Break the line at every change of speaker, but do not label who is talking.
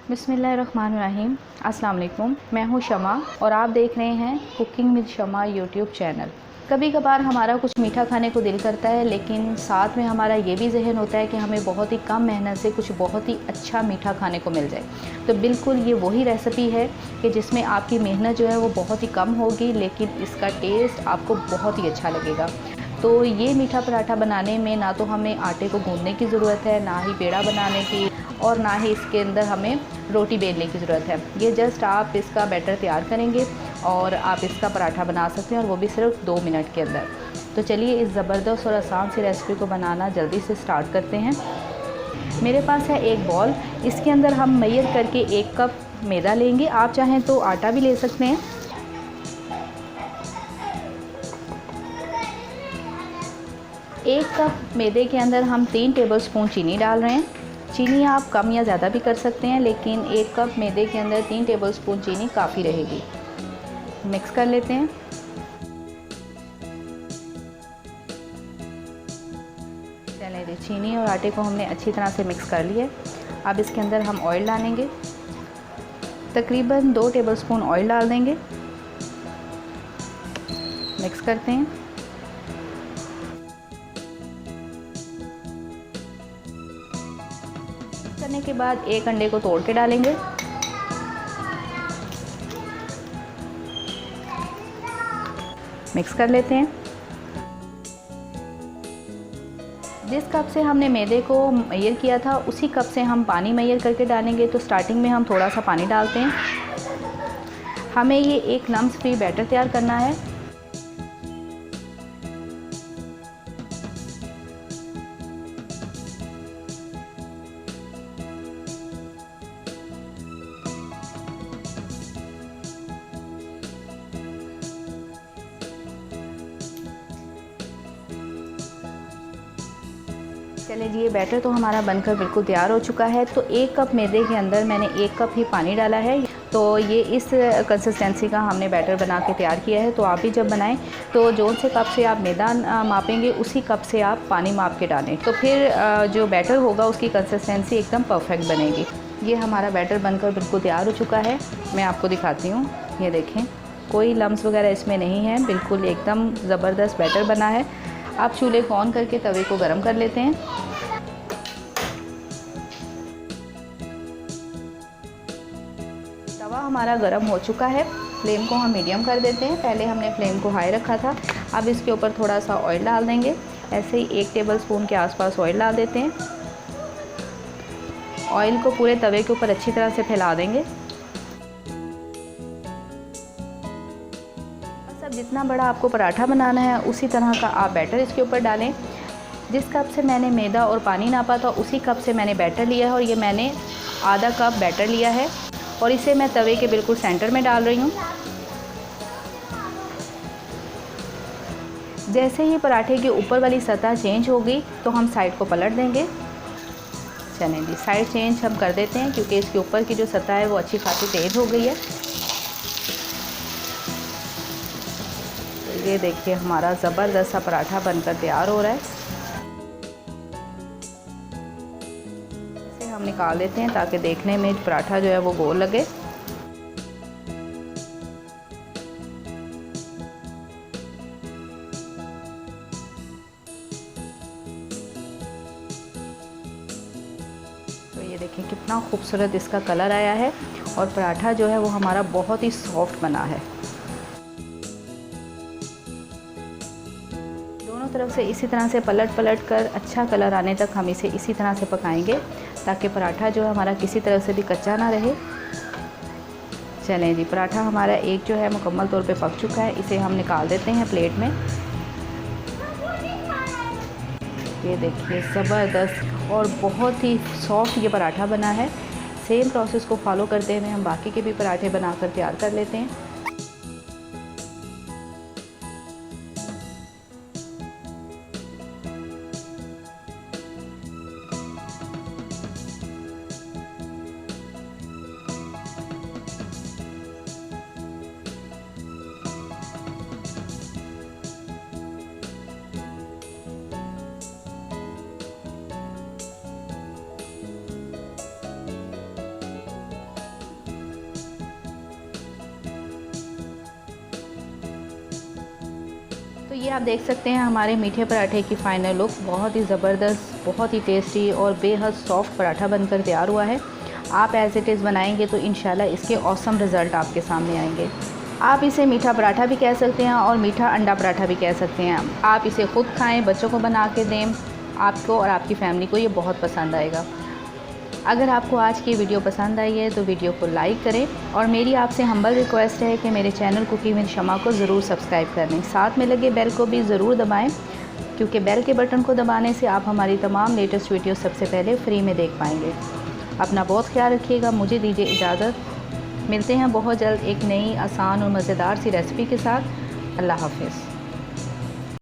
बिस्मिल्लाहिर्रहमानिर्रहीम। अस्सलाम वालेकुम। मैं हूँ शमा और आप देख रहे हैं cooking with Shama YouTube channel. कभी कभार हमारा कुछ मीठा खाने को दिल करता है, लेकिन साथ में हमारा ये भी जहन होता है कि हमें बहुत ही कम मेहनत से कुछ बहुत ही अच्छा मीठा खाने को मिल जाए। तो बिल्कुल ये वही रेसिपी है कि जिसमें आपकी मेहनत जो है वो बहुत ही कम होगी, लेकिन इसका टेस्ट आपको बहुत ही अच्छा लगेगा। तो ये मीठा पराठा बनाने में ना तो हमें आटे को गूंदने की ज़रूरत है, ना ही पेड़ा बनाने की, और ना ही इसके अंदर हमें रोटी बेलने की ज़रूरत है। ये जस्ट आप इसका बैटर तैयार करेंगे और आप इसका पराठा बना सकते हैं, और वो भी सिर्फ 2 मिनट के अंदर। तो चलिए इस ज़बरदस्त और आसान सी रेसिपी को बनाना जल्दी से स्टार्ट करते हैं। मेरे पास है एक बॉल, इसके अंदर हम मेजर करके 1 कप मैदा लेंगे। आप चाहें तो आटा भी ले सकते हैं। 1 कप मैदे के अंदर हम 3 टेबलस्पून चीनी डाल रहे हैं। चीनी आप कम या ज़्यादा भी कर सकते हैं, लेकिन 1 कप मैदे के अंदर 3 टेबलस्पून चीनी काफ़ी रहेगी। मिक्स कर लेते हैं। चलें जी, चीनी और आटे को हमने अच्छी तरह से मिक्स कर लिया। अब इसके अंदर हम ऑयल डालेंगे। तकरीबन 2 टेबलस्पून ऑयल डाल देंगे। मिक्स करते हैं। करने के बाद 1 अंडे को तोड़ के डालेंगे। मिक्स कर लेते हैं। जिस कप से हमने मैदे को मेजर किया था उसी कप से हम पानी मेजर करके डालेंगे। तो स्टार्टिंग में हम थोड़ा सा पानी डालते हैं। हमें ये एक लम्स फ्री बैटर तैयार करना है। चलिए जी, ये बैटर तो हमारा बनकर बिल्कुल तैयार हो चुका है। तो 1 कप मैदे के अंदर मैंने 1 कप ही पानी डाला है। तो ये इस कंसिस्टेंसी का हमने बैटर बना के तैयार किया है। तो आप भी जब बनाएं तो जो से कप से आप मैदा मापेंगे उसी कप से आप पानी माप के डालें। तो फिर जो बैटर होगा उसकी कंसिस्टेंसी एकदम परफेक्ट बनेगी। ये हमारा बैटर बनकर बिल्कुल तैयार हो चुका है। मैं आपको दिखाती हूँ। ये देखें, कोई लम्स वगैरह इसमें नहीं है। बिल्कुल एकदम ज़बरदस्त बैटर बना है। आप चूल्हे को ऑन करके तवे को गरम कर लेते हैं। तवा हमारा गरम हो चुका है। फ्लेम को हम मीडियम कर देते हैं। पहले हमने फ्लेम को हाई रखा था। अब इसके ऊपर थोड़ा सा ऑयल डाल देंगे। ऐसे ही 1 टेबलस्पून के आसपास ऑयल डाल देते हैं। ऑयल को पूरे तवे के ऊपर अच्छी तरह से फैला देंगे। अब जितना बड़ा आपको पराठा बनाना है उसी तरह का आप बैटर इसके ऊपर डालें। जिस कप से मैंने मैदा और पानी नापा था उसी कप से मैंने बैटर लिया है, और ये मैंने आधा कप बैटर लिया है, और इसे मैं तवे के बिल्कुल सेंटर में डाल रही हूँ। जैसे ही पराठे के ऊपर वाली सतह चेंज होगी तो हम साइड को पलट देंगे। चलें जी, साइड चेंज हम कर देते हैं क्योंकि इसके ऊपर की जो सतह है वो अच्छी खासी तेज हो गई है। ये देखिए, हमारा ज़बरदस्त सा पराठा बनकर तैयार हो रहा है। इसे हम निकाल देते हैं ताकि देखने में पराठा जो है वो गोल लगे। तो ये देखिए कितना खूबसूरत इसका कलर आया है, और पराठा जो है वो हमारा बहुत ही सॉफ्ट बना है। दोनों तरफ से इसी तरह से पलट पलट कर अच्छा कलर आने तक हम इसे इसी तरह से पकाएंगे, ताकि पराठा जो है हमारा किसी तरह से भी कच्चा ना रहे। चलें जी, पराठा हमारा एक जो है मुकम्मल तौर पे पक चुका है। इसे हम निकाल देते हैं प्लेट में। ये देखिए, ज़बरदस्त और बहुत ही सॉफ्ट ये पराठा बना है। सेम प्रोसेस को फॉलो करते हुए हम बाकी के भी पराठे बनाकर तैयार कर लेते हैं। तो ये आप देख सकते हैं हमारे मीठे पराठे की फ़ाइनल लुक। बहुत ही ज़बरदस्त, बहुत ही टेस्टी और बेहद सॉफ्ट पराठा बनकर तैयार हुआ है। आप एज़ इट इज़ बनाएंगे तो इंशाल्लाह इसके ऑसम रिज़ल्ट आपके सामने आएंगे। आप इसे मीठा पराठा भी कह सकते हैं और मीठा अंडा पराठा भी कह सकते हैं। आप इसे ख़ुद खाएँ, बच्चों को बना के दें, आपको और आपकी फ़ैमिली को ये बहुत पसंद आएगा। अगर आपको आज की वीडियो पसंद आई है तो वीडियो को लाइक करें और मेरी आपसे हम्बल रिक्वेस्ट है कि मेरे चैनल कुकिंग विद शमा को ज़रूर सब्सक्राइब कर लें। साथ में लगे बेल को भी ज़रूर दबाएं, क्योंकि बेल के बटन को दबाने से आप हमारी तमाम लेटेस्ट वीडियो सबसे पहले फ्री में देख पाएंगे। अपना बहुत ख्याल रखिएगा। मुझे दीजिए इजाज़त। मिलते हैं बहुत जल्द एक नई आसान और मज़ेदार सी रेसिपी के साथ। अल्लाह हाफ़िज़।